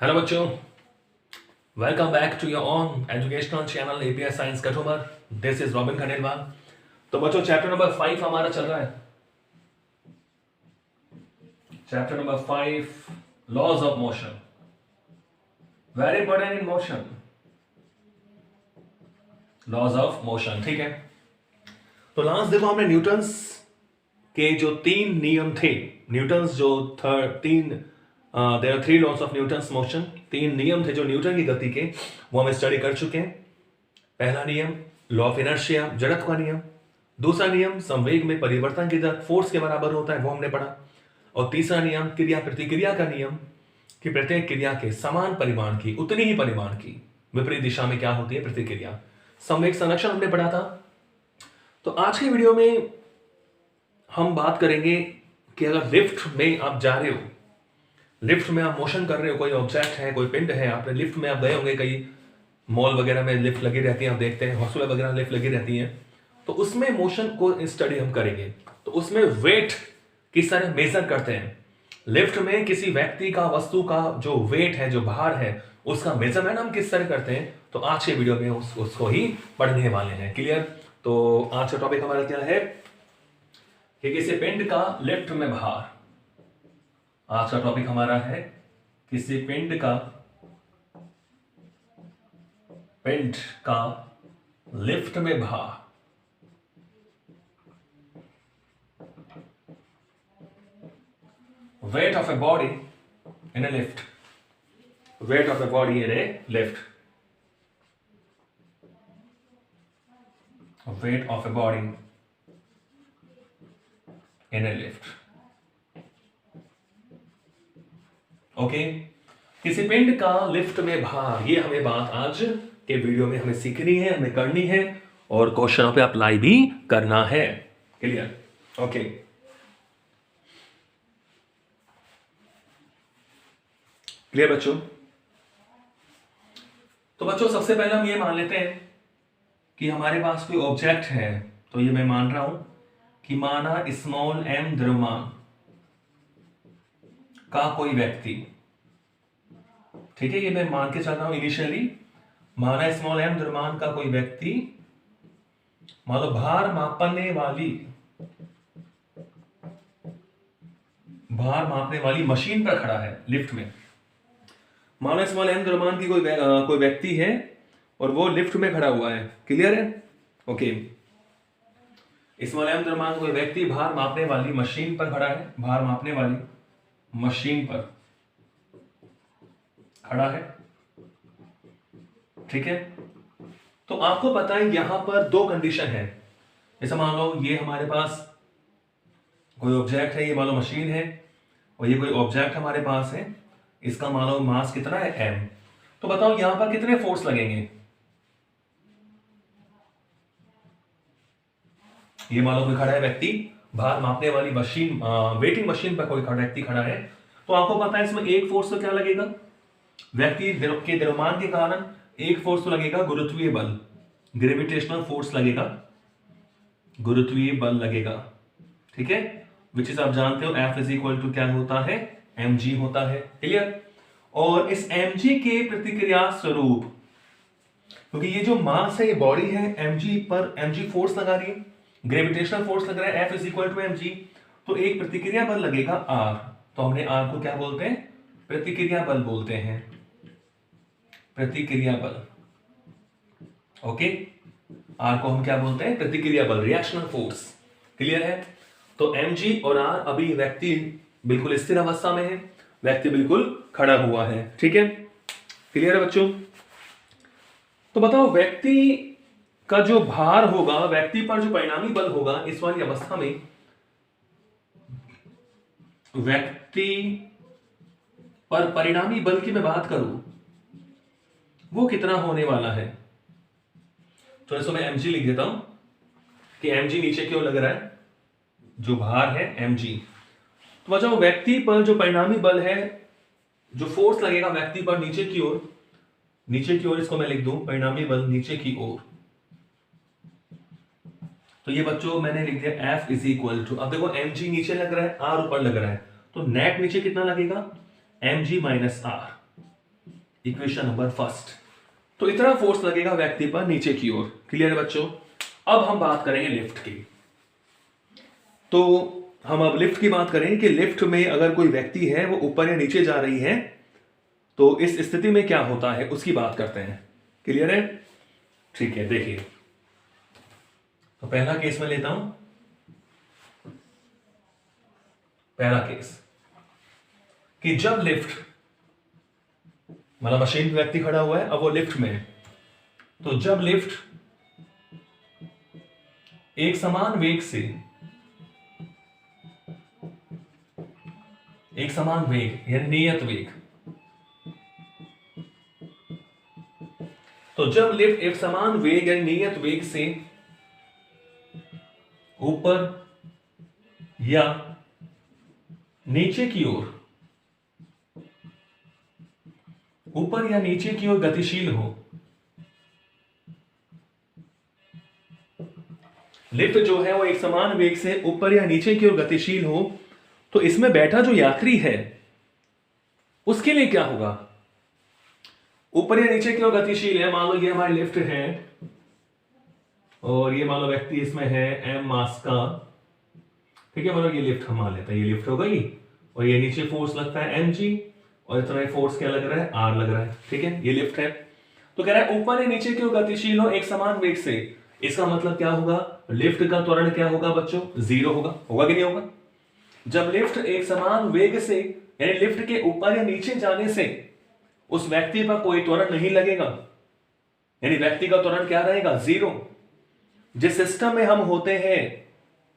Hello बच्चों, welcome back to your own educational channel APS science Kathumar. This is Robin Khandelwal. तो बच्चों chapter number 5 हमारा चल रहा है। Chapter number 5, laws of motion, very important in motion, laws of motion. ठीक है, तो लास्ट देखो हमने न्यूटन्स के जो 3 नियम थे, न्यूटन्स जो there are 3 laws of Newton's motion, 3 नियम थे जो न्यूटन की गति के, वो हम स्टडी कर चुके हैं। पहला नियम लॉ ऑफ इनर्शिया, जड़त्व का नियम। दूसरा नियम संवेग में परिवर्तन की दर फोर्स के बराबर होता है, वो हमने पढ़ा। और तीसरा नियम क्रिया प्रतिक्रिया का नियम, कि प्रत्येक क्रिया के समान परिमाण की, उतनी ही परिमाण की विपरीत दिशा में क्या होती है, प्रतिक्रिया। संवेग संरक्षण हमने पढ़ा था। तो आज के वीडियो में हम बात करेंगे कि अगर लिफ्ट में आप जा रहे हो, लिफ्ट में आप मोशन कर रहे हो, कोई ऑब्जेक्ट है, कोई पिंड है, आपने लिफ्ट में आप गए होंगे, कई मॉल वगैरह में लिफ्ट लगी रहती है, आप देखते हैं हॉस्पिटल वगैरह लिफ्ट लगी रहती है, तो उसमें मोशन को स्टडी हम करेंगे। तो उसमें वेट किस तरह मेजर करते हैं, लिफ्ट में किसी व्यक्ति का, वस्तु का जो वेट है, जो भार है, उसका मेजरमेंट हम किस तरह करते हैं, तो आज के वीडियो में उसको ही पढ़ने वाले हैं। क्लियर? तो आज का टॉपिक हमारा क्या है कि किसी पिंड का लिफ्ट में भार। आज का टॉपिक हमारा है किसी पिंड का लिफ्ट में भार। Weight of a body in a lift. Weight of a body in a lift. Weight of a body in a lift. Okay, किसी पिंड का लिफ्ट में भार, ये हमें बात आज के वीडियो में हमें सीखनी है, हमें करनी है, और क्वेश्चनों पे अप्लाई भी करना है। क्लियर? ओके, क्लियर बच्चों? तो बच्चों सबसे पहले हम ये मान लेते हैं कि हमारे पास कोई ऑब्जेक्ट है। तो ये मैं मान रहा हूं कि माना स्मॉल m द्रव्यमान का कोई व्यक्ति, ठीक है, ये मैं मान के चल रहा हूं इनिशियली। माना स्मॉल m द्रव्यमान का कोई व्यक्ति, मान लो भार मापने वाली मशीन पर खड़ा है लिफ्ट में। मानो स्मॉल m द्रव्यमान की कोई व्यक्ति है और वो लिफ्ट में खड़ा हुआ है। क्लियर है? ओके, स्मॉल m द्रव्यमान कोई व्यक्ति भार मापने वाली मशीन पर खड़ा है, भार मापने वाली मशीन पर खड़ा है। ठीक है, तो आपको पता है यहां पर 2 कंडीशन है। जैसे मान लो ये हमारे पास कोई ऑब्जेक्ट है, ये मान लो मशीन है, और ये कोई ऑब्जेक्ट हमारे पास है, इसका मान लो मास कितना है m। तो बताओ यहां पर कितने फोर्स लगेंगे। ये मान लो कोई खड़ा है व्यक्ति, भार मापने वाली मशीन, वेटिंग मशीन पर कोई व्यक्ति खड़ा है, तो आपको पता है इसमें एक फोर्स तो क्या लगेगा, व्यक्ति के द्रव्यमान के कारण एक फोर्स तो लगेगा, गुरुत्वीय बल, ग्रेविटेशनल फोर्स लगेगा, गुरुत्वीय बल लगेगा। ठीक है, विच इज आप जानते हो F इज इक्वल टू क्या होता है, mg होता है। क्लियर? और इस mg के प्रतिक्रिया स्वरूप, क्योंकि ये जो मास है, ये बॉडी है, mg फोर्स लगा रही है, ग्रेविटेशनल फोर्स लग रहा है, F is equal to mg, तो एक प्रतिक्रिया बल लगेगा R। तो हमने R को क्या बोलते हैं, प्रतिक्रिया बल बोलते हैं, प्रतिक्रिया बल। ओके, R को हम क्या बोलते हैं, प्रतिक्रिया बल, रिएक्शनल फोर्स। क्लियर है? तो mg और R, अभी व्यक्ति बिल्कुल स्थिर अवस्था में है, व्यक्ति बिल्कुल खड़ा हुआ है। ठीक है, क्लियर है बच्चों? तो बताओ व्यक्ति का जो भार होगा, व्यक्ति पर जो परिणामी बल होगा इस वाली अवस्था में, व्यक्ति पर परिणामी बल की मैं बात करूं, वो कितना होने वाला है। तो इसको मैं mg लिख देता हूं कि mg नीचे क्यों लग रहा है, जो भार है mg। तो बच्चों व्यक्ति पर जो परिणामी बल है, जो फोर्स लगेगा व्यक्ति पर नीचे की ओर, इसको मैं लिख दूं परिणामी बल नीचे की ओर। तो ये बच्चों मैंने लिख दिया F इज इक्वल टू, अब देखो mg नीचे लग रहा है, R ऊपर लग रहा है, तो नेट नीचे कितना लगेगा, mg minus R। Equation number first. तो इतना फोर्स लगेगा व्यक्ति पर नीचे की ओर। क्लियर है बच्चों? अब हम बात करेंगे लिफ्ट की। तो हम अब लिफ्ट की बात करें कि लिफ्ट में अगर कोई व्यक्ति है वो ऊपर या नीचे जा रही है तो इस स्थिति में क्या होता है उसकी बात करते हैं। क्लियर है? ठीक है, देखिए तो पहला केस मैं लेता हूं। पहला केस कि जब लिफ्ट मतलब मशीन पे व्यक्ति खड़ा हुआ है, अब वो लिफ्ट में है। तो जब लिफ्ट एक समान वेग से एक समान वेग यानी नियत वेग, तो जब लिफ्ट एक समान वेग यानी नियत वेग से ऊपर या नीचे की ओर गतिशील हो, लिफ्ट जो है वो एक समान वेग से ऊपर या नीचे की ओर गतिशील हो, तो इसमें बैठा जो यात्री है उसके लिए क्या होगा? ऊपर या नीचे की ओर गतिशील है, मान लो ये हमारी लिफ्ट है और ये मान लो व्यक्ति इसमें है m मास का। ठीक है, मतलब ये लिफ्ट हम मान लेते हैं, ये लिफ्ट हो गई और ये नीचे फोर्स लगता है mg और इतना फोर्स क्या लग रहा है? r लग रहा है। ठीक है, ये लिफ्ट है। तो कह रहा है ऊपर या नीचे की ओर गतिशील हो एक समान वेग से। इसका मतलब क्या होगा? लिफ्ट का त्वरण क्या होगा बच्चों? जीरो होगा। होगा कि नहीं होगा? जब लिफ्ट एक समान वेग से यानी लिफ्ट के ऊपर या नीचे जाने से उस व्यक्ति पर कोई त्वरण नहीं लगेगा, यानी व्यक्ति का त्वरण क्या रहेगा? जीरो। जिस सिस्टम में हम होते हैं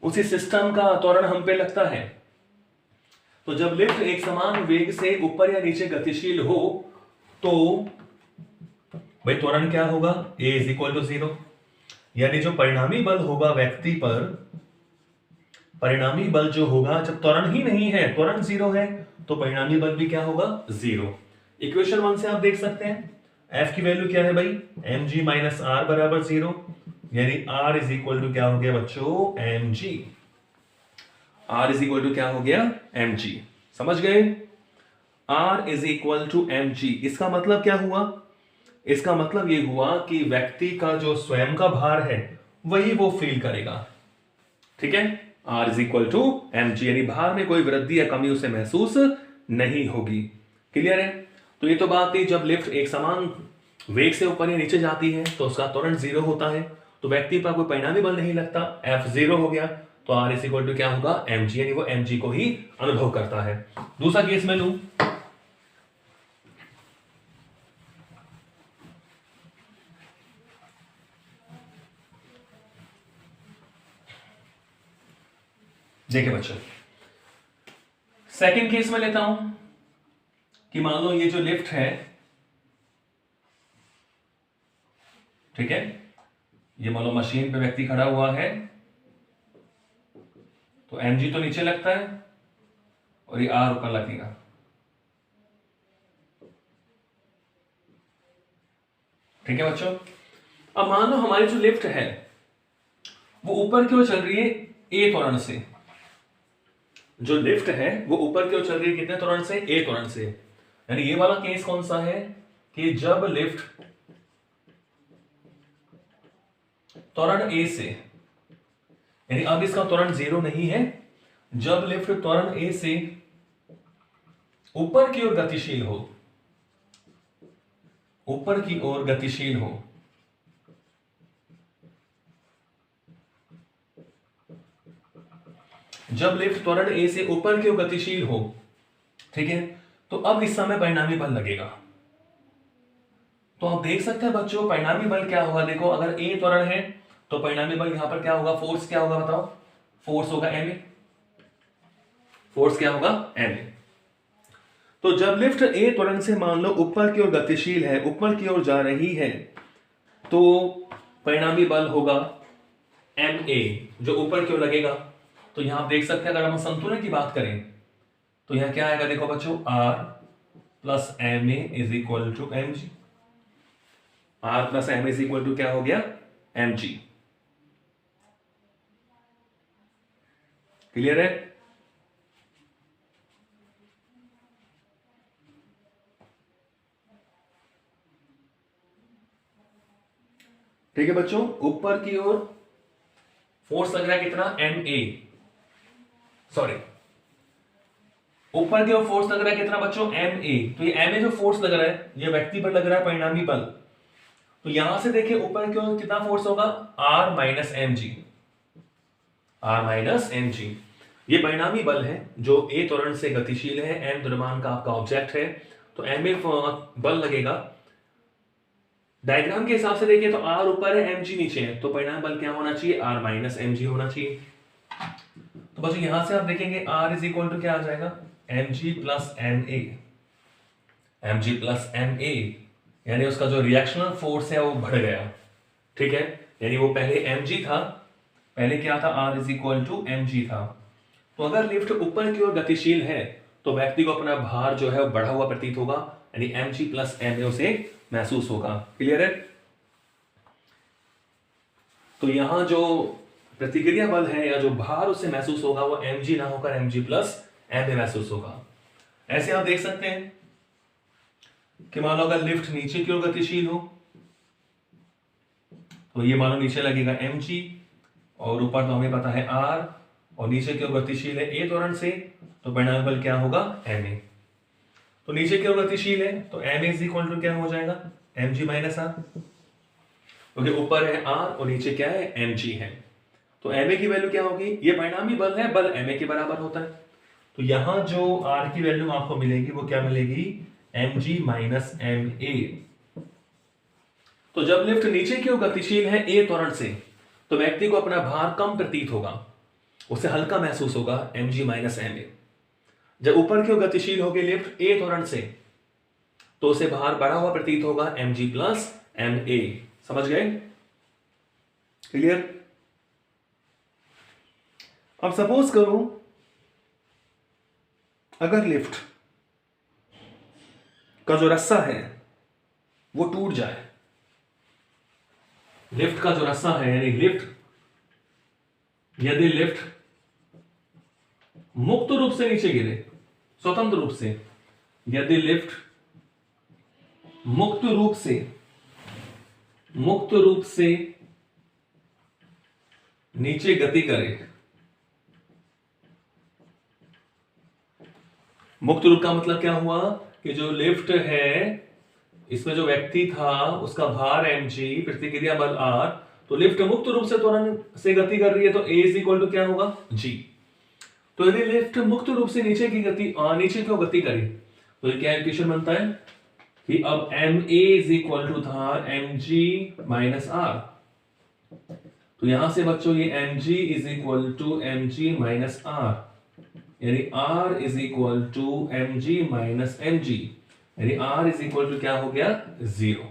उसी सिस्टम का त्वरण हम पे लगता है। तो जब लिफ्ट एक समान वेग से ऊपर या नीचे गतिशील हो तो भाई त्वरण क्या होगा? A is equal to zero. यानी जो परिणामी बल होगा व्यक्ति पर, परिणामी बल जो होगा, जब त्वरण ही नहीं है, त्वरण जीरो है, तो परिणामी बल भी क्या होगा? जीरो। इक्वेशन 1 से आप देख सकते हैं F की वैल्यू क्या है भाई? mg माइनस आर बराबर जीरो, यानी R इज इक्वल टू क्या हो गया बच्चों? mg। R is equal to क्या हो गया? mg। समझ गए? R is equal to mg। इसका मतलब क्या हुआ? इसका मतलब ये हुआ कि व्यक्ति का जो स्वयं का भार है वही वो फील करेगा। ठीक है, R is equal to mg, यानी भार में कोई वृद्धि या कमी उसे महसूस नहीं होगी। क्लियर है? तो ये तो बात थी जब लिफ्ट एक समान वेग से ऊपर या नीचे जाती है तो उसका त्वरण जीरो होता है, तो व्यक्ति पर कोई परिणामी बल नहीं लगता, F जीरो हो गया, तो R इज इक्वल टू क्या होगा? mg, यानी वो mg को ही अनुभव करता है। दूसरा केस में लू। देखिए बच्चों, सेकंड केस में लेता हूं कि मान लो ये जो लिफ्ट है, ठीक है, ये मान लो मशीन पे व्यक्ति खड़ा हुआ है, तो mg तो नीचे लगता है और ये R ऊपर लगेगा। ठीक है बच्चों, अब मान लो हमारी जो लिफ्ट है वो ऊपर की ओर चल रही है A त्वरण से। जो लिफ्ट है वो ऊपर की ओर चल रही है कितने त्वरण से? A त्वरण से। यानी ये वाला केस कौन सा है कि जब लिफ्ट त्वरण A से, यानी अब इसका त्वरण जीरो नहीं है, जब लिफ्ट त्वरण A से ऊपर की ओर गतिशील हो, ऊपर की ओर गतिशील हो, जब लिफ्ट त्वरण A से ऊपर की ओर गतिशील हो, ठीक है, तो अब इस समय परिणामी बल लगेगा। तो आप देख सकते हैं बच्चों परिणामी बल क्या होगा। देखो अगर A त्वरण है तो परिणामी बल यहां पर क्या होगा? फोर्स क्या होगा बताओ? फोर्स होगा ma। फोर्स क्या होगा? ma। तो जब लिफ्ट A त्वरण से मान लो ऊपर की ओर गतिशील है, ऊपर की ओर जा रही है, तो परिणामी बल होगा ma, जो ऊपर की ओर लगेगा। तो यहां आप देख सकते हैं अगर हम संतुलन की बात करें तो यहां क्या आएगा? देखो बच्चों R plus ma is equal to mg। R plus ma is equal to क्या हो गया? mg। क्लियर है? ठीक है बच्चों, ऊपर की ओर फोर्स लग रहा है कितना, MA, सॉरी ऊपर की ओर फोर्स लग रहा है कितना बच्चों, MA। तो ये MA जो फोर्स लग रहा है ये व्यक्ति पर लग रहा है, परिणामी बल। तो यहां से देखिए ऊपर की ओर कितना फोर्स होगा, R minus mg, R minus mg। ये परिणामी बल है जो A त्वरण से गतिशील है, M द्रव्यमान का आपका ऑब्जेक्ट है, तो MA बल लगेगा। डायग्राम के हिसाब से देखिए तो R ऊपर है, mg नीचे है, तो परिणाम बल क्या होना चाहिए, R माइनस mg होना चाहिए। तो बच्चों यहां से आप देखेंगे R इज इक्वल टू क्या आ जाएगा, mg plus ma, mg plus ma, यानी उसका जो रिएक्शनल फोर्स है वो बढ़ गया। ठीक है, यानी वो पहले mg था, पहले क्या था, R is equal to mg था। तो अगर लिफ्ट ऊपर की ओर गतिशील है तो व्यक्ति को अपना भार जो है वो बढ़ा हुआ प्रतीत होगा, यानी mg प्लस ma उसे महसूस होगा। क्लियर है? तो यहां जो प्रतिक्रिया बल है या जो भार उसे महसूस होगा वो mg ना होकर mg प्लस ma महसूस होगा। ऐसे आप देख सकते हैं कि मान लो अगर लिफ्ट नीचे की ओर गतिशील हो तो ये मानो नीचे लगेगा mg और ऊपर तो हमें पता है r, और नीचे की ओर गतिशील है A त्वरण से, तो परिणामी बल क्या होगा, ma। तो नीचे की ओर गतिशील है तो ma इज इक्वल टू क्या हो जाएगा, mg माइनस r, क्योंकि ऊपर है r और नीचे क्या है, mg है। तो ma की वैल्यू क्या होगी, ये परिणामी बल है, बल ma के बराबर होता है। तो यहां जो r की वैल्यू आपको मिलेगी वो क्या मिलेगी, mg माइनस ma। तो जब लिफ्ट नीचे की ओर गतिशील है A त्वरण से तो व्यक्ति को अपना भार कम प्रतीत होगा, उसे हल्का महसूस होगा, mg माइनस ma। जब ऊपर की ओर गतिशील होगी लिफ्ट A त्वरण से तो उसे भार बढ़ा हुआ प्रतीत होगा, mg प्लस ma। समझ गए? क्लियर? अब सपोज करो अगर लिफ्ट का जो रस्सा है वो टूट जाए, लिफ्ट का जो रस्सा है यानी लिफ्ट, यदि लिफ्ट मुक्त रूप से नीचे गिरे, स्वतंत्र रूप से, यदि लिफ्ट मुक्त रूप से नीचे गति करे, मुक्त रूप का मतलब क्या हुआ कि जो लिफ्ट है इसमें जो व्यक्ति था उसका भार mg, प्रतिक्रिया बल r, तो लिफ्ट मुक्त रूप से त्वरण से गति कर रही है तो a इज इक्वल टू क्या होगा, g। तो यदि लिफ्ट मुक्त रूप से नीचे की गति करे तो ये क्या इक्वेशन बनता है कि अब ma इज इक्वल टू था mg माइनस r। तो यहां से बच्चों ये mg is equal to mg minus r, यानी r is equal to mg minus mg, यानी r इज इक्वल टू क्या हो गया, 0।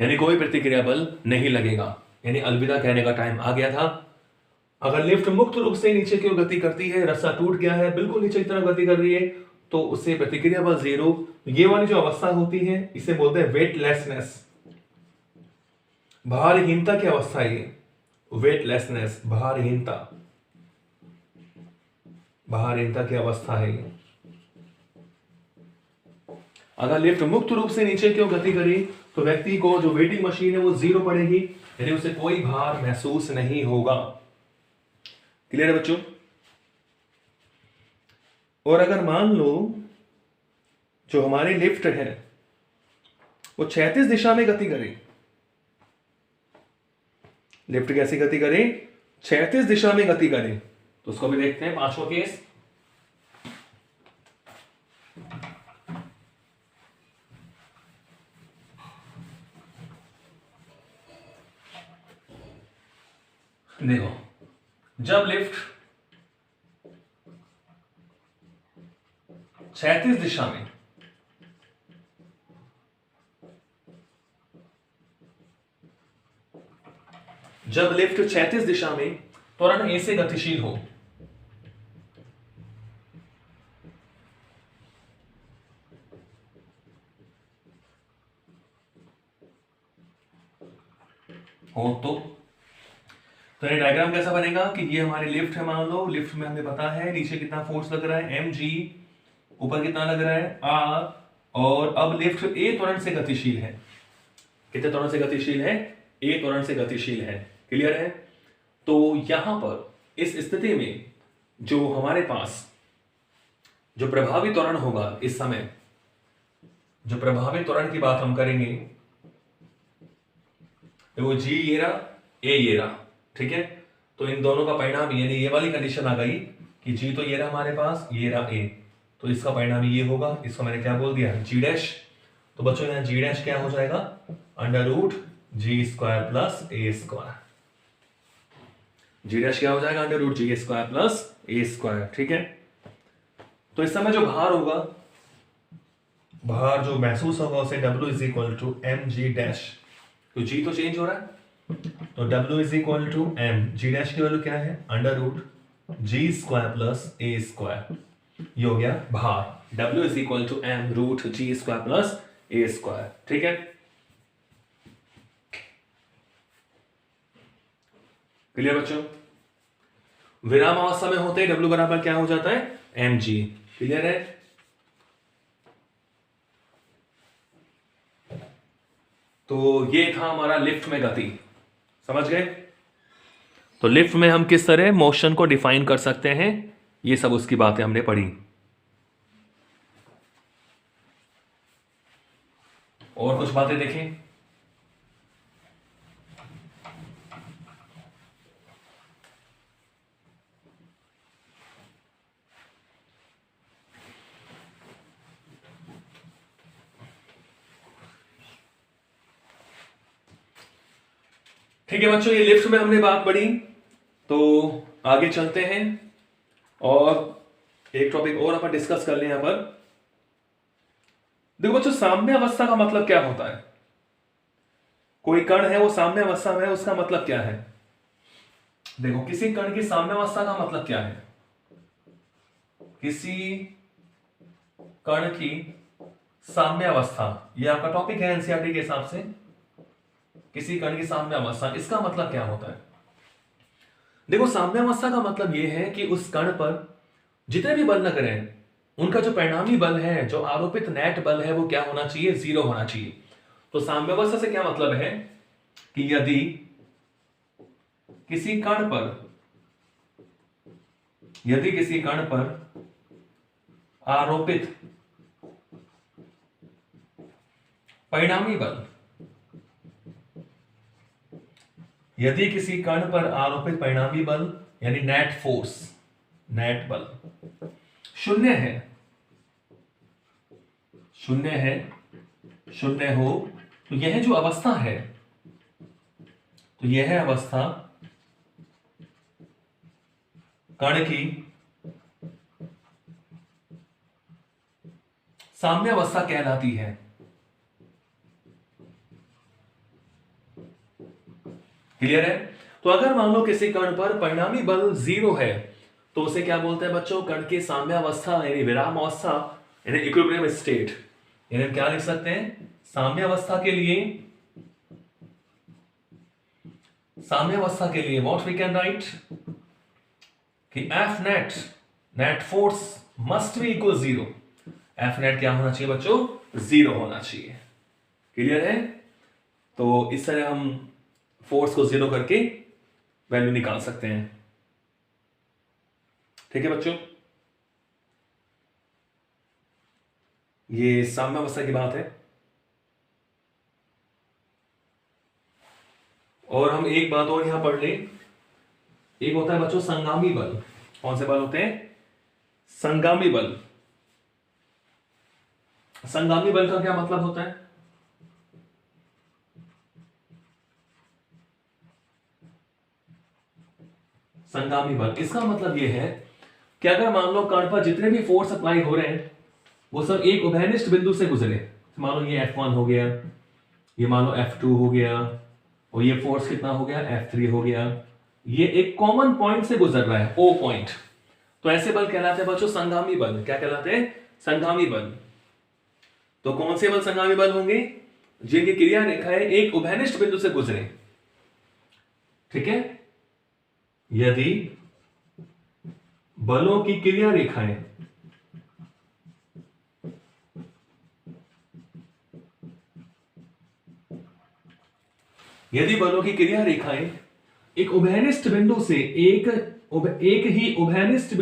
यानी कोई प्रतिक्रिया बल नहीं लगेगा, यानी अलविदा कहने का टाइम आ गया था। अगर लिफ्ट मुक्त रूप से नीचे की ओर गति करती है, रस्सा टूट गया है, बिल्कुल नीचे की तरफ गति कर रही है, तो उससे प्रतिक्रिया बल 0। ये वाली जो अवस्था होती है इसे बोलते हैं वेटलेसनेस, भारहीनता की अवस्था है ये, वेटलेसनेस, भारहीनता की अवस्था है ये। अगर लिफ्ट मुक्त रूप से नीचे की ओर गति करी तो व्यक्ति को जो वेटिंग मशीन है वो 0 पड़ेगी, यानी उसे कोई भार महसूस नहीं होगा। क्लियर है बच्चों? और अगर मान लो जो हमारी लिफ्ट है वो क्षैतिज दिशा में गति करे, लिफ्ट कैसी गति करे, क्षैतिज दिशा में गति करे, तो उसको भी देखते हैं। पांचवा केस, देखो जब लिफ्ट क्षैतिज दिशा में त्वरण A से गतिशील हो, तो ये डायग्राम कैसा बनेगा कि ये हमारी लिफ्ट है, मान लो लिफ्ट में हमें पता है नीचे कितना फोर्स लग रहा है mg, ऊपर कितना लग रहा है r, और अब लिफ्ट A त्वरण से गतिशील है कितने त्वरण से गतिशील है? ए त्वरण से गतिशील है। क्लियर है? तो यहां पर इस स्थिति में जो हमारे पास जो प्रभावी त्वरण होगा, इस समय जो प्रभावी त्वरण की बात हम करेंगे, तो वो जी ये रहा, ए ये रहा। ठीक है, तो इन दोनों का परिणाम यानी ये वाली कंडीशन आ गई कि जी तो ये रहा हमारे पास, ये रहा ए, तो इसका परिणाम ये होगा। इसको मैंने क्या बोल दिया? जी डैश। तो बच्चों यहाँ जी डैश क्या हो जाएगा? Under root g square plus a square. Ji dash क्या हो जाएगा? Under root g square plus a square. ठीक है, तो इस समय जो भार होगा, भार जो महसूस होगा उसे W is equal to m g dash. तो जी तो चेंज हो रहा है, तो W is equal to m g dash की वैल्यू क्या है? Under root g square plus a square. ये हो गया भार। W is equal to m root g square plus a square. ठीक है, क्लियर बच्चों? विराम अवस्था में होते ही W बराबर क्या हो जाता है? M G. क्लियर है? तो ये था हमारा लिफ्ट में गति। समझ गए? तो लिफ्ट में हम किस तरह मोशन को डिफाइन कर सकते हैं, ये सब उसकी बातें हमने पढ़ी। और कुछ बातें देखें। ठीक है बच्चों, ये लिफ्ट में हमने बात पढ़ी, तो आगे चलते हैं और एक टॉपिक और अपन डिस्कस कर लें यहां पर। देखो बच्चों, साम्य अवस्था का मतलब क्या होता है? कोई कण है वो साम्य अवस्था में है, उसका मतलब क्या है? देखो, किसी कण की साम्य अवस्था का मतलब क्या है? किसी कण की साम्य अवस्था, ये आपका टॉपिक है एनसीईआरटी के हिसाब से। किसी कण की साम्य अवस्था, इसका मतलब क्या होता है? देखो, साम्य अवस्था का मतलब यह है कि उस कण पर जितने भी बल लग रहे हैं, उनका जो परिणामी बल है, जो आरोपित नेट बल है, वो क्या होना चाहिए? जीरो होना चाहिए। तो साम्य अवस्था से क्या मतलब है कि यदि किसी कण पर आरोपित परिणामी बल, यदि किसी कण पर आरोपित परिणामी बल यानी नेट फोर्स, नेट बल शून्य हो, तो यह जो अवस्था है, तो यह अवस्था कण की साम्य अवस्था कहलाती है। क्लियर है? तो अगर मान लो किसी कण पर परिणामी बल जीरो है, तो उसे क्या बोलते हैं बच्चों? कण की साम्य अवस्था यानी विराम अवस्था यानी इक्विलिब्रियम स्टेट। यानी हम क्या लिख सकते हैं? साम्य अवस्था के लिए व्हाट वी कैन राइट कि F net force must be equal zero. F net क्या होना चाहिए बच्चों? जीरो होना चाहिए। क्लियर है? तो इस तरह हम फोर्स को जीरो करके वैल्यू निकाल सकते हैं। ठीक है बच्चों, ये साम्य अवस्था की बात है। और हम एक बात और यहां पढ़ लें, एक होता है बच्चों संगामी बल। कौन से बल होते हैं? संगामी बल। संगामी बल का क्या मतलब होता है? संगामी बल, इसका मतलब यह है कि अगर मान लो कण पर जितने भी फोर्स अप्लाई हो रहे हैं, वो सब एक उभयनिष्ठ बिंदु से गुजरे। मान लो ये F1 हो गया, ये मान लो F2 हो गया, और ये फोर्स कितना हो गया? F3 हो गया। ये एक कॉमन पॉइंट से गुजर रहा है, O पॉइंट। तो ऐसे बल कहलाते हैं बच्चों संगामी बल। क्या कहलाते हैं? संगामी बल। तो कौन से बल संगामी बल होंगे? जिनकी क्रिया रेखाएं एक उभयनिष्ठ बिंदु से गुजरे। ठीक है, यदि बलों की क्रिया रेखाएं यदि बलों की क्रिया रेखाएं एक उभयनिष्ठ बिंदु से एक ही उभयनिष्ठ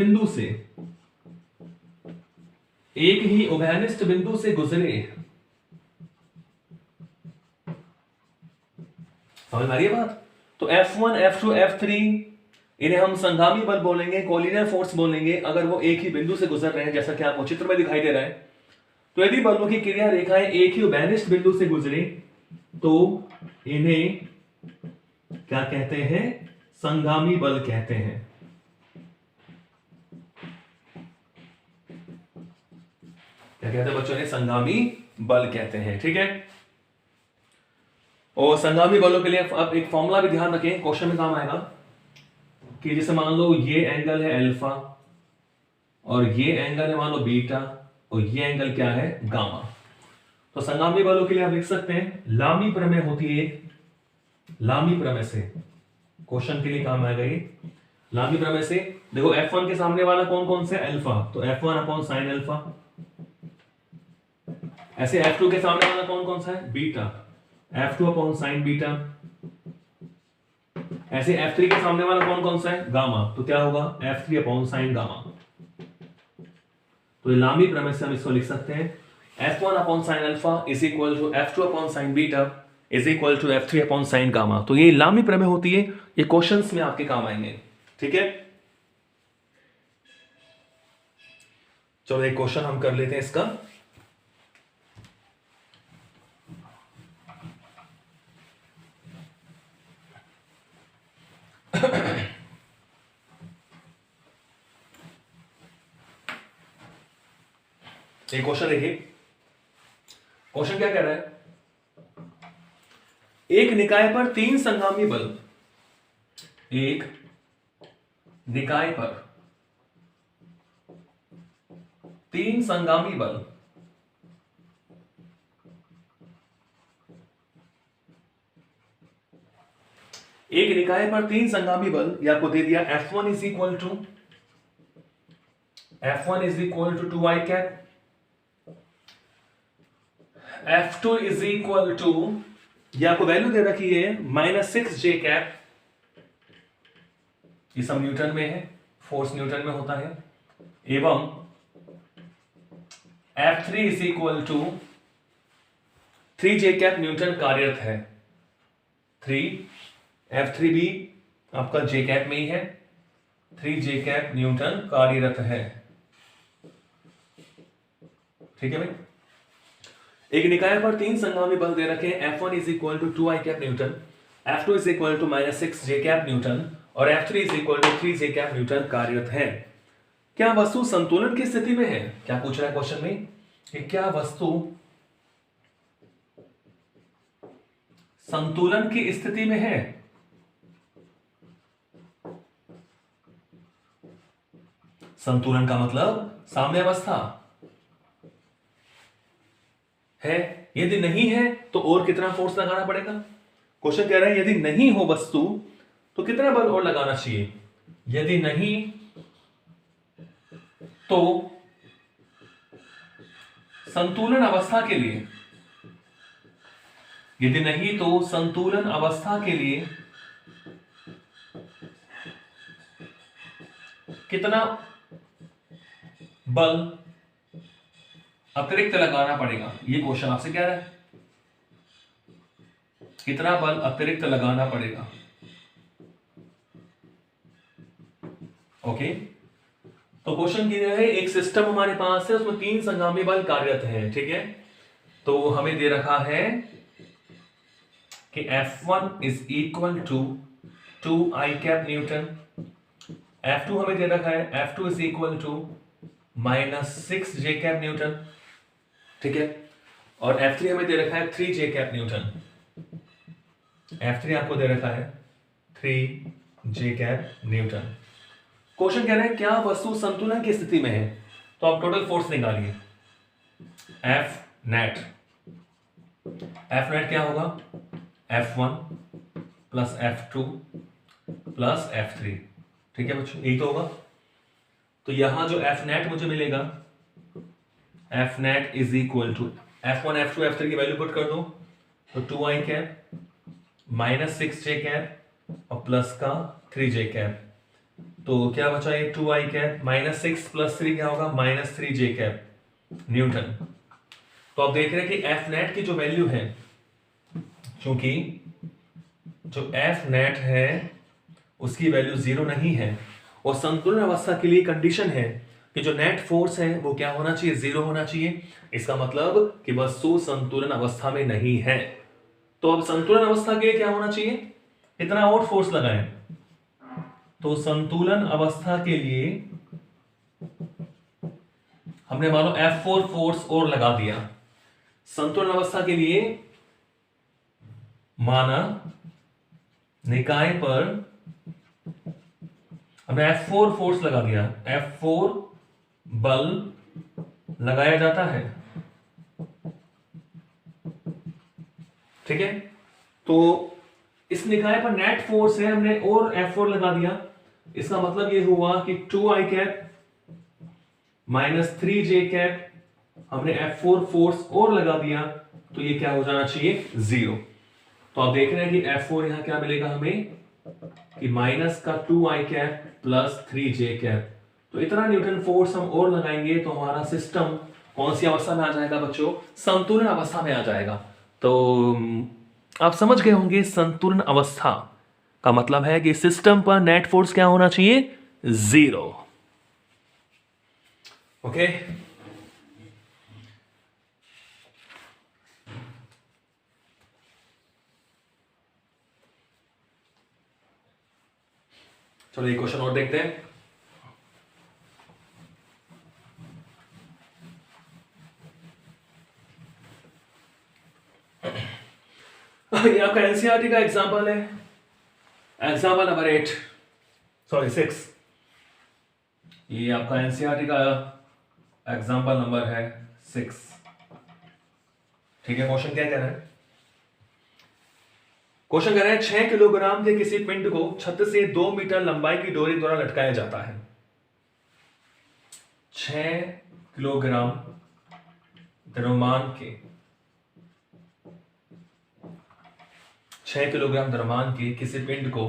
बिंदु से गुजरे, समझ आ रही है बात? तो F1, F2, F3 इन्हें हम संगामी बल बोलेंगे, कोलिनियर फोर्स बोलेंगे, अगर वो एक ही बिंदु से गुजर रहे हैं, जैसा कि आपको चित्र में दिखाई दे रहा है। तो यदि बलों की क्रिया रेखाएं एक ही उभयनिष्ठ बिंदु से गुजरे तो इन्हें क्या कहते हैं? संगामी बल कहते हैं। क्या कहते हैं बच्चों? ने संगामी बल कहते हैं। ठीक है, और संगामी बलों के लिए अब एक फॉर्मूला भी ध्यान रखें, क्वेश्चन में काम आएगा कि जैसे मान लो ये एंगल है अल्फा और ये एंगल है मान लो बीटा और ये एंगल क्या है? गामा। तो संगामी बलों के लिए आप लिख सकते हैं लामी प्रमेय होती है। लामी प्रमेय से क्वेश्चन के लिए काम आएगा ये। लामी प्रमेय से देखो F1 के सामने वाला कौन कौन से? अल्फा, तो F1 अपॉन साइन अल्फा। ऐसे F2 के सामने वाला कौन कौन सा है? Beta, F2 upon sine beta. ऐसे F3 के सामने वाला कौन कौन सा है? गामा, तो क्या होगा? F3 upon sine gamma. तो लामी प्रमेय से हम इसको लिख सकते हैं F1 upon sine alpha is equal to F2 upon sine beta is equal to F3 upon sine gamma. तो ये लामी प्रमेय होती है, ये क्वेश्चंस में आपके काम आएंगे। ठीक है, चलो एक क्वेश्चन हम कर लेते हैं इसका। एक क्वेश्चन देखिए, क्वेश्चन क्या कह रहा है? एक निकाय पर तीन संगामी बल, एक निकाय पर तीन संगामी बल एक निकाय पर तीन संगामी बल या को दे दिया F1 is equal to 2i cap, F2 is equal to या को वैल्यू दे रखी है -6j कैप। ये सब न्यूटन में है, फोर्स न्यूटन में होता है। एवं F3 is equal to 3j cap newton कार्यरत है। F3 भी आपका j कैप में ही है, 3j कैप न्यूटन कार्यरत है। ठीक है भाई, एक निकाय पर तीन संगामी बल दे रखे हैं F1 is equal to 2i cap newton, F2 is equal to -6j cap newton और F3 is equal to 3j cap newton कार्यरत है। क्या वस्तु संतुलन की स्थिति में है? क्या पूछ रहा है क्वेश्चन में कि क्या वस्तु संतुलन की स्थिति में है? संतुलन का मतलब साम्यावस्था है। यदि नहीं है तो और कितना फोर्स लगाना पड़ेगा? क्वेश्चन कह रहा है यदि नहीं हो वस्तु तो कितना बल और लगाना चाहिए? यदि नहीं तो संतुलन अवस्था के लिए, यदि नहीं तो संतुलन अवस्था के लिए कितना बल अतिरिक्त लगाना पड़ेगा? ये क्वेश्चन आपसे कह रहा है कितना बल अतिरिक्त लगाना पड़ेगा। ओके, तो क्वेश्चन की है एक सिस्टम हमारे पास है, उसमें तीन संगामी बल कार्यरत है। ठीक है, तो हमें दे रखा है कि F1 is equal to 2i cap newton, F2 हमें दे रखा है F2 is equal to -6j cap newton. ठीक है, और F3 हमें दे रखा है 3j कैप न्यूटन। F3 आपको दे रखा है 3j कैप न्यूटन। क्वेश्चन कह रहे हैं क्या वस्तु संतुलन की स्थिति में है? तो आप टोटल फोर्स निकालिए। F नेट क्या होगा? F1 plus F2 plus F3। ठीक है बच्चों, यही तो होगा। तो यहां जो F नेट मुझे मिलेगा, F net is equal to F1, F2, F3 की वैल्यू पुट कर दो, तो 2i कैप -6j और प्लस का 3j, तो क्या बचा ये 2i, -6 + 3 क्या होगा -3j न्यूटन। तो आप देख रहे हैं कि एफ नेट की जो वैल्यू है, क्योंकि जो एफ नेट है उसकी वैल्यू 0 नहीं है, और संतुलन अवस्था के लिए कंडीशन है कि जो नेट फोर्स है वो क्या होना चाहिए, 0 होना चाहिए। इसका मतलब कि वस्तु संतुलन अवस्था में नहीं है। तो अब संतुलन अवस्था के लिए क्या होना चाहिए, कितना और फोर्स लगाएं, तो संतुलन अवस्था के लिए हमने मानो F4 फोर्स और लगा दिया। संतुलन अवस्था के लिए माना निकाय पर हमने F4 फोर्स लगा दिया, F4 बल लगाया जाता है। ठीक है, तो इस निकाय पर नेट फोर्स है, हमने और F4 लगा दिया। इसका मतलब ये हुआ कि 2i -3j हमने F4 फोर्स और लगा दिया, तो ये क्या हो जाना चाहिए 0। तो आप देख रहे हैं कि F4 यहां क्या मिलेगा हमें कि माइनस का 2i प्लस 3j। तो इतना न्यूटन फोर्स हम और लगाएंगे तो हमारा सिस्टम कौन सी अवस्था में आ जाएगा बच्चों, संतुलन अवस्था में आ जाएगा। तो आप समझ गए होंगे संतुलन अवस्था का मतलब है कि सिस्टम पर नेट फोर्स क्या होना चाहिए, 0। ओके, चलो एक क्वेश्चन और देखते हैं। ये आपका एनसीईआरटी का एग्जाम्पल है, एग्जाम्पल नंबर 6। ये आपका एनसीईआरटी का एग्जाम्पल नंबर है 6। ठीक है, क्वेश्चन क्या कह रहा है, क्वेश्चन कह रहा है 6 किलोग्राम के किसी पिंड को छत से 2 मीटर लंबाई की डोरी द्वारा लटकाया जाता है। 6 किलोग्राम द्रव्यमान के 6 किलोग्राम द्रव्यमान के किसी पिंड को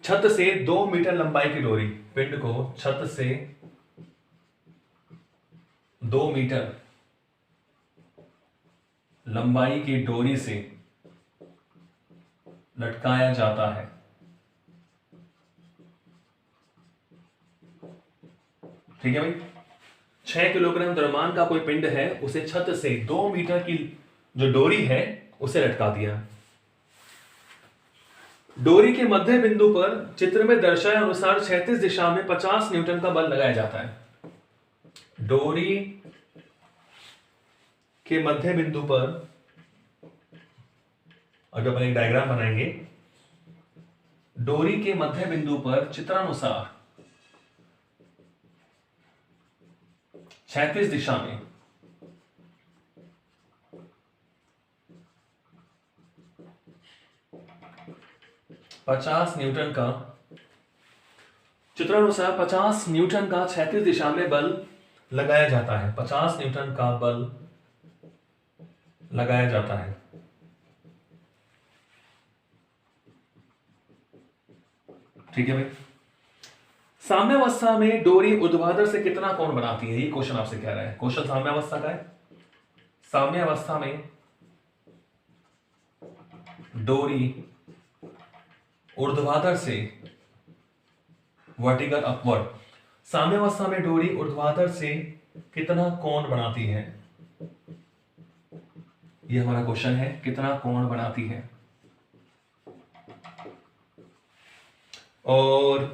छत से 2 मीटर लंबाई की डोरी, पिंड को छत से 2 मीटर लंबाई की डोरी से लटकाया जाता है। ठीक है भाई, 6 किलोग्राम द्रव्यमान का कोई पिंड है, उसे छत से 2 मीटर की जो डोरी है उसे लटका दिया। डोरी के मध्य बिंदु पर चित्र में दर्शाए अनुसार क्षैतिज दिशा में 50 न्यूटन का बल लगाया जाता है। डोरी के मध्य बिंदु पर, अगर अपन एक डायग्राम बनाएंगे, डोरी के मध्य बिंदु पर चित्रानुसार क्षैतिज दिशा में 50 न्यूटन का, चित्रानुसार 50 न्यूटन का क्षैतिज दिशा में बल लगाया जाता है। 50 न्यूटन का बल लगाया जाता है। ठीक है भाई, साम्यावस्था में डोरी ऊर्ध्वाधर से कितना कोण बनाती है, ये क्वेश्चन आपसे कह रहा है। क्वेश्चन साम्यावस्था का है। साम्यावस्था में डोरी ऊर्ध्वाधर से वर्टिकल अपवर्ड, साम्यावस्था में डोरी ऊर्ध्वाधर से कितना कोण बनाती है, ये हमारा क्वेश्चन है, कितना कोण बनाती है। और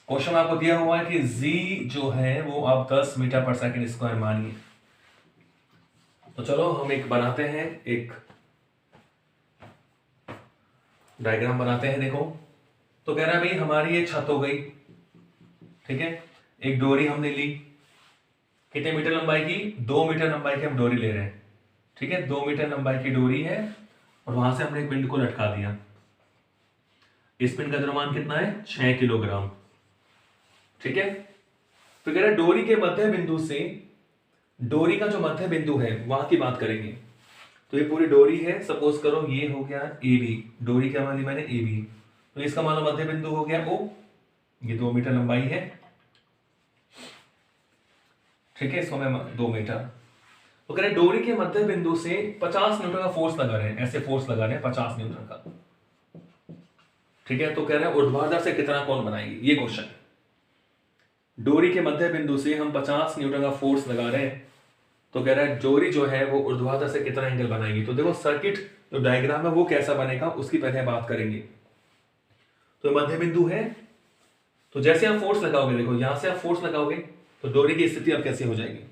क्वेश्चन आपको दिया हुआ है कि z जो है वो आप 10 मीटर पर सेकंड स्क्वायर मानिए। तो चलो हम एक बनाते हैं, एक डायग्राम बनाते हैं। देखो, तो कह रहा है भाई हमारी ये छत हो गई, ठीक है, एक डोरी हमने ली, कितने मीटर लंबाई की, 2 मीटर लंबाई की हम डोरी ले रहे हैं। ठीक है, 2 मीटर लंबाई की डोरी है और वहां से हमने एक पिंड को लटका दिया। इस पिंड का द्रव्यमान कितना है, 6 किलोग्राम। ठीक है, तो कह रहा है डोरी के मध्य बिंदु से डोरी का जो मध्य बिंदु है वहां की बात करेंगे। तो ये पूरी डोरी है, सपोज करो ये हो गया ए बी, डोरी क्या मान ली मैंने ए बी, तो इसका मान लो मध्य बिंदु हो गया ओ, ये 2 मीटर लंबाई है, ठीक है, इसको मैं 2 मीटर। तो कह रहे डोरी के मध्य बिंदु से 50 न्यूटन का फोर्स लगा रहे हैं, ऐसे फोर्स लगा रहे हैं 50 न्यूटन का, ठीक है। तो कह रहे हैं ऊर्ध्वाधर से कितना कोण बनाएगी, ये क्वेश्चन है। डोरी के मध्य बिंदु से हम 50 न्यूटन का फोर्स लगा रहे हैं, तो कह रहा है डोरी जो है वो ऊर्ध्वाधर से कितना एंगल बनाएगी। तो देखो सर्किट जो डायग्राम है वो कैसा बनेगा उसकी पहले बात करेंगे। तो मध्य बिंदु है, तो जैसे आप फोर्स लगाओगे, देखो यहां से आप फोर्स लगाओगे तो डोरी की स्थिति अब कैसे हो जाएगी,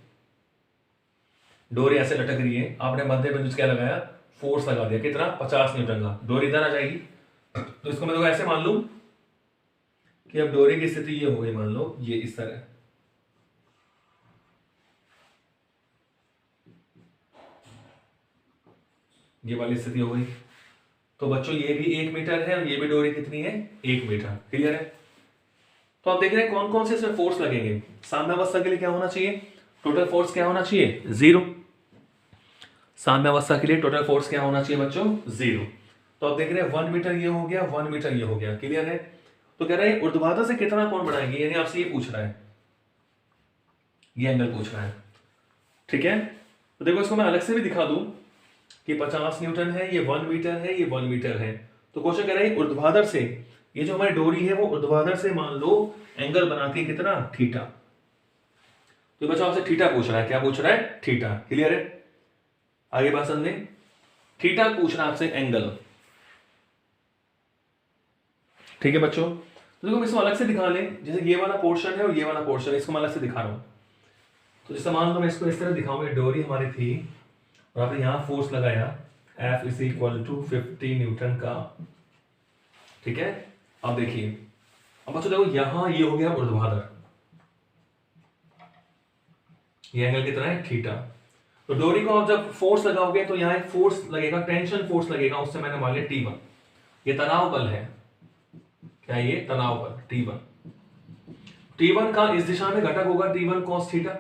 डोरी ऐसे लटक रही है, आपने मध्य बिंदु से क्या लगाया, फोर्स लगा दिया, कितना 50 न्यूटन का, डोरी इधर आ जाएगी। तो इसको मैं देखो ऐसे मान लूं कि अब डोरी की स्थिति ये हो गई, मान लो ये इस तरह, ये वाली स्थिति हो गई। तो बच्चों ये भी 1 मीटर है और ये भी डोरी कितनी है, 1 मीटर, क्लियर है। तो आप देख रहे हैं कौन कौन से इसमें फोर्स लगेंगे। साम्यावस्था के लिए क्या होना चाहिए, टोटल फोर्स क्या होना चाहिए, 0। साम्यावस्था के लिए टोटल फोर्स क्या होना चाहिए बच्चों, 0। तो आप देख रहे हैं 1 मीटर ये हो गया, 1 मीटर ये हो गया, क्लियर है। तो कह रहे हैं ऊर्ध्वाधर से कितना कोण बनाएंगे, यानी आपसे ये पूछ रहा है, ये एंगल पूछ रहा है, ठीक है। तो देखो इसको मैं अलग से भी दिखा दूं कि 50 न्यूटन है, ये 1 मीटर है, ये 1 मीटर है। तो क्वेश्चन कह रहा है ऊर्ध्वाधर से, ये जो हमारी डोरी है वो ऊर्ध्वाधर से मान लो एंगल बनाती है कितना, थीटा। तो बच्चों आपसे थीटा पूछ रहा है, क्या पूछ रहा है, थीटा, क्लियर है। आगे बात समझे, थीटा पूछ रहा है आपसे एंगल, ठीक है बच्चों। तो देखो इसको अलग से दिखा लें, जैसे ये वाला पोर्शन है और ये वाला पोर्शन है, इसको मैं अलग से दिखा रहा हूं। तो जैसे मान लो मैं इसको इस तरह दिखाऊंगा, डोरी हमारी थी और आपने यहां फोर्स लगाया F is equal to 50 newton का, ठीक है। अब देखिए, अब बच्चों देखो यहां ये हो गया ऊर्ध्वाधर, ये एंगल कितना है, थीटा। तो डोरी को आप जब फोर्स लगाओगे तो यहां एक फोर्स लगेगा, टेंशन फोर्स लगेगा, उससे मैंने मान लिया T1, ये तनाव बल है, क्या ये तनाव बल T1। T1 का इस दिशा में घटक होगा T1 cos थीटा,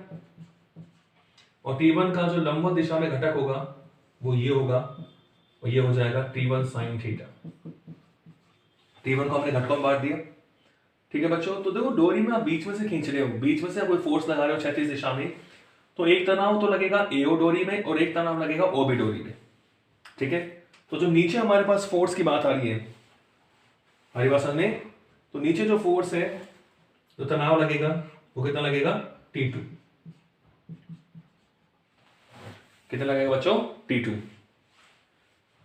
और T1 का जो लंबवत दिशा में घटक होगा वो ये होगा, और ये हो जाएगा T1 sin थीटा। T1 को हमने घटकों में बांट दिया, ठीक है बच्चों। तो देखो डोरी में आप बीच में से खींच रहे हो, बीच में से आप कोई फोर्स लगा रहे हो क्षैतिज दिशा में, तो एक तनाव तो लगेगा AO डोरी में और एक तनाव लगेगा OB डोरी में, ठीक है। तो जो नीचे हमारे पास फोर्स की बात आ रही है, हमारी बात समझ में, तो नीचे जो फोर्स है, जो तनाव लगेगा वो कितना लगेगा, T2, कितना लगेगा बच्चों, T2।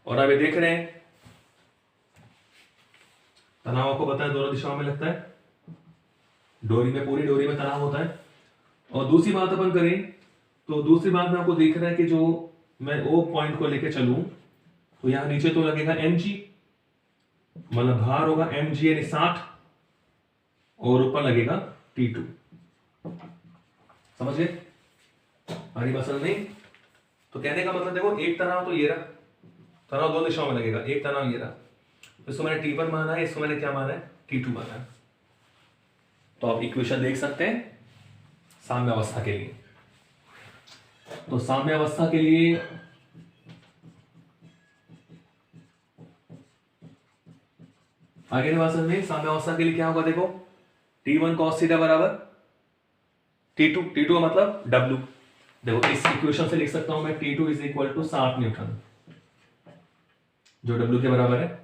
और आप ये देख रहे हैं तनाव आपको पता है दोनों दिशाओं में लगता है, डोरी में, पूरी डोरी में तनाव होता है। और दूसरी बात अपन करें तो दूसरी बात में आपको देख रहा है कि जो मैं O पॉइंट को लेके चलूं तो यहां नीचे तो लगेगा mg, मतलब भार होगा mg यानी 60, और ऊपर लगेगा T2, समझ गए हमारी बात समझ नहीं। तो कहने का मतलब देखो एक तनाव तो ये रहा, तनाव दो दिशाओं में लगेगा, एक तनाव ये रहा, इसको मैंने T1 माना है, इसको मैंने क्या माना है, T2 माना है। तो आप इक्वेशन देख सकते हैं साम्यावस्था के लिए। तो साम्यावस्था के लिए आगे बात समझ में, साम्यावस्था के लिए क्या होगा, देखो T1 cos थीटा बराबर T2, T2 का मतलब W। देखो इस इक्वेशन से लिख सकता हूं मैं T2 is equal to 60 newton, जो W के बराबर है,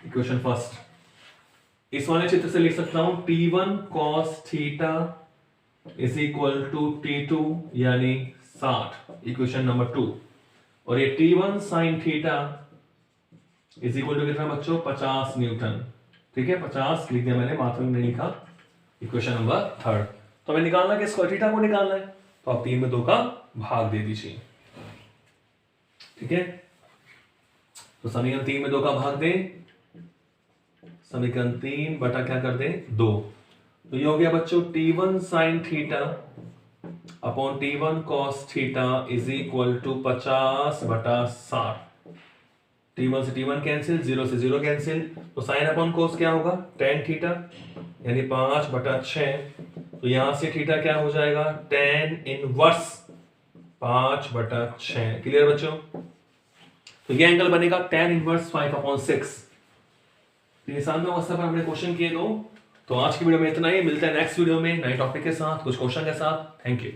इक्वेशन फर्स्ट। इस वाले चित्र से लिख सकता हूं T1 cos theta is equal to T2 यानी 60, इक्वेशन नंबर 2। और ये T1 sin theta is equal to कितना बच्चों, 50 न्यूटन, ठीक है, 50 लिख दिया मैंने, मात्र में नहीं लिखा, इक्वेशन नंबर 3। तो हमें निकालना कि स्क्वायर थीटा को निकालना है, तो आप 3 में 2 का भाग दे दीजिए, ठीक है। तो समीकरण 3 में 2 का भाग दे, समीकरण 3 बटा क्या कर दे, 2। तो ये हो गया बच्चों T1 sin theta upon T1 cos theta is equal to 50 बटा 60। T1 से T1 कैंसिल, 0 से 0 कैंसिल, तो साइन अपॉन कोस क्या होगा, tan थीटा यानी 5 बटा 6 तो यहां से थीटा क्या हो जाएगा, tan इनवर्स 5/6। क्लियर बच्चों? तो ये एंगल बनेगा tan इनवर्स 5/6। तो ये सामने अवस्था पर हमने क्वेश्चन किए दो। तो आज की वीडियो में इतना ही, मिलते हैं नेक्स्ट वीडियो में नए टॉपिक के साथ, कुछ क्वेश्चन के साथ। Thank you.